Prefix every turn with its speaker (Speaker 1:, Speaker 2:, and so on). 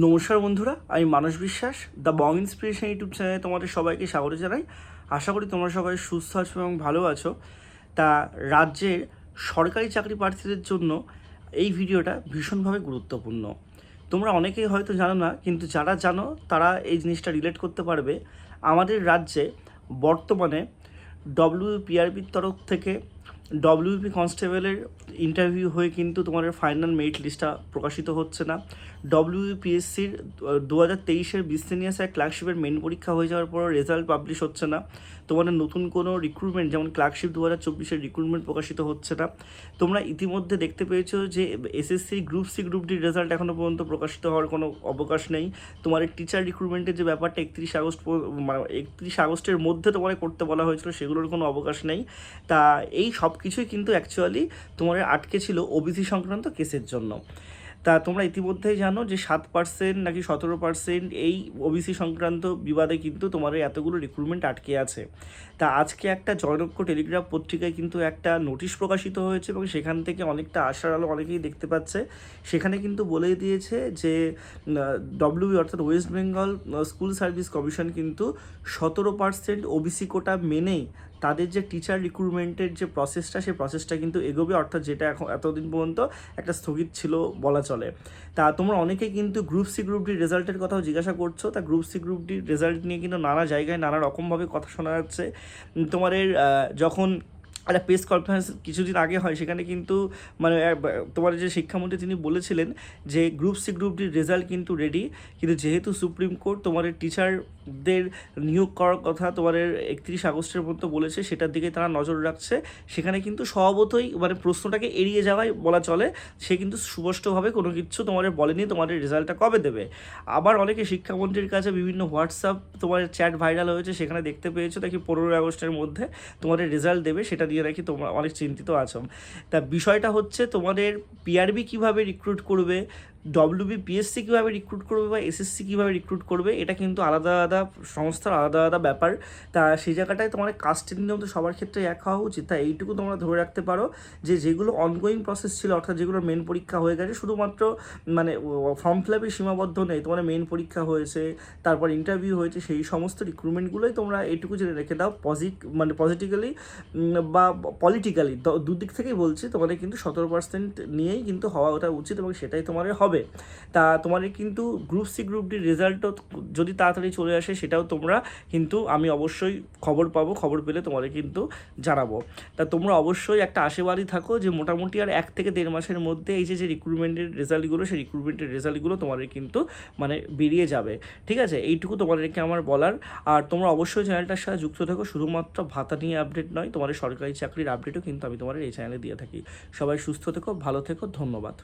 Speaker 1: নমস্কার বন্ধুরা, আমি মানস বিশ্বাস দ্য বং ইন্সপিরেশন ইউটিউব চ্যানেলে তোমাদের সবাইকে স্বাগত জানাই। আশা করি তোমরা সবাই সুস্থ আছো এবং ভালো আছো। তা রাজ্যের সরকারি চাকরি প্রার্থীদের জন্য এই ভিডিওটা ভীষণভাবে গুরুত্বপূর্ণ। তোমরা অনেকেই হয়তো জানো না, কিন্তু যারা জানো তারা এই জিনিসটা রিলেট করতে পারবে। আমাদের রাজ্যে বর্তমানে ডব্লিউপিআরবির তরফ থেকে ডব্লিউপি কনস্টেবলের ইন্টারভিউ হয়ে কিন্তু তোমাদের ফাইনাল মেরিট লিস্টটা প্রকাশিত হচ্ছে না। ডব্লিউপিএসসির 2023-এর বিসিএনএস আর ক্লার্কশিপের মেন পরীক্ষা হয়ে যাওয়ার পর রেজাল্ট পাবলিশ হচ্ছে না। তোমাদের নতুন কোনো রিক্রুটমেন্ট যেমন ক্লার্কশিপ 2024-এর রিক্রুটমেন্ট প্রকাশিত হচ্ছে না। তোমরা ইতিমধ্যে দেখতে পেয়েছো যে এসএসসি গ্রুপ সি গ্রুপ ডির রেজাল্ট এখনও পর্যন্ত প্রকাশিত হওয়ার কোনো অবকাশ নেই। তোমাদের টিচার রিক্রুটমেন্টের যে ব্যাপারটা 31 আগস্টের মধ্যে তোমাদের করতে বলা হয়েছিল, সেগুলোর কোনো অবকাশ নেই। তা এই সব কিছুই কিন্তু অ্যাকচুয়ালি তোমাদের আটকে ছিল ওবিসি সংক্রান্ত কেসের জন্য। তা তোমরা ইতিমধ্যেই জানো যে 7% নাকি 17% এই ওবিসি সংক্রান্ত বিবাদে কিন্তু তোমাদের এতগুলো রিক্রুটমেন্ট আটকে আছে। তা আজকে একটা জনৈক্য টেলিগ্রাফ পত্রিকায় কিন্তু একটা নোটিশ প্রকাশিত হয়েছে এবং সেখান থেকে অনেকটা আশার আলো অনেকেই দেখতে পাচ্ছে। সেখানে কিন্তু বলেই দিয়েছে যে ডব্লিউবি অর্থাৎ West Bengal school service commission কিন্তু 17% ওবিসি কোটা মেনেই তাদের যে টিচার রিক্রুটমেন্টের যে প্রসেসটা, সেই প্রসেসটা কিন্তু এগোবে, অর্থাৎ যেটা এখন এতদিন পর্যন্ত একটা স্থগিত ছিল বলা চলে। তা তোমরা অনেকেই কিন্তু গ্রুপ সি গ্রুপ ডির রেজাল্টের কথাও জিজ্ঞাসা করছো। তা গ্রুপ সি গ্রুপ ডির রেজাল্ট নিয়ে কিন্তু নানা জায়গায় নানা রকমভাবে কথা শোনা যাচ্ছে। তোমাদের যখন একটা প্রেস কনফারেন্স কিছুদিন আগে হয়, সেখানে কিন্তু মানে তোমার যে শিক্ষামন্ত্রী তিনি বলেছিলেন যে গ্রুপ সি গ্রুপ ডির রেজাল্ট কিন্তু রেডি, কিন্তু যেহেতু সুপ্রিম কোর্ট তোমাদের টিচারদের নিয়োগ করার কথা তোমাদের 31 আগস্টের মধ্যে বলেছে, সেটার দিকে তারা নজর রাখছে। সেখানে কিন্তু স্বভাবতই মানে প্রশ্নটাকে এড়িয়ে যাওয়াই বলা চলে। সে কিন্তু সুস্পষ্টভাবে কোনো কিছু তোমাদের বলেনি তোমাদের রেজাল্টটা কবে দেবে। আবার অনেকে শিক্ষামন্ত্রীর কাছে বিভিন্ন হোয়াটসঅ্যাপ তোমার চ্যাট ভাইরাল হয়েছে, সেখানে দেখতে পেয়েছো দেখি 15 আগস্টের মধ্যে তোমাদের রেজাল্ট দেবে, সেটা দিয়ে নাকি তোমরা অনেক চিন্তিত আছো। তা বিষয়টা হচ্ছে তোমাদের পিআরবি কীভাবে রিক্রুট করবে, ডব্লিউবিপিএসসি কীভাবে রিক্রুট করবে বা এসএসসি কীভাবে রিক্রুট করবে, এটা কিন্তু আলাদা আলাদা সংস্থার আলাদা আলাদা ব্যাপার। তা সেই জায়গাটায় তোমাদের কাস্টের নিয়ম তো সবার ক্ষেত্রে এক হওয়া উচিত। তা এইটুকু তোমরা ধরে রাখতে পারো যে যেগুলো অনগোয়িং প্রসেস ছিল, অর্থাৎ যেগুলো মেন পরীক্ষা হয়ে গেছে, শুধুমাত্র মানে ফর্ম ফিল আপে সীমাবদ্ধ নেই, তোমার মেন পরীক্ষা হয়েছে, তারপর ইন্টারভিউ হয়েছে, সেই সমস্ত রিক্রুটমেন্টগুলোই তোমরা এইটুকু জেনে রেখে দাও। পজিটিক্যালি বা পলিটিক্যালি দুদিক থেকেই বলছি, তোমাদের কিন্তু 17% নিয়েই কিন্তু হওয়া ওটা উচিত এবং সেটাই তোমাদের হবে। তা তোমাদের কিন্তু গ্রুপ সি গ্রুপ ডির রেজাল্টও যদি তাড়াতাড়ি চলে আসে, সেটাও তোমরা কিন্তু আমি অবশ্যই খবর পাবো, খবর পেলে তোমাদের কিন্তু জানাবো। তা তোমরা অবশ্যই একটা আশাবাদী থাকো যে মোটামুটি আর 1 থেকে 1.5 মাসের মধ্যে এই যে রিক্রুটমেন্টের রেজাল্টগুলো, সেই রিক্রুটমেন্টের রেজাল্টগুলো তোমাদের কিন্তু মানে বেরিয়ে যাবে। ঠিক আছে, এইটুকু তোমাদেরকে আমার বলার। আর তোমরা অবশ্যই চ্যানেলটার সাথে যুক্ত থাকো, শুধুমাত্র ভাতা নিয়ে আপডেট নয়, তোমাদের সরকারি চাকরির আপডেটও কিন্তু আমি তোমাদের এই চ্যানেলে দিয়ে থাকি। সবাই সুস্থ থেকো, ভালো থেকো, ধন্যবাদ।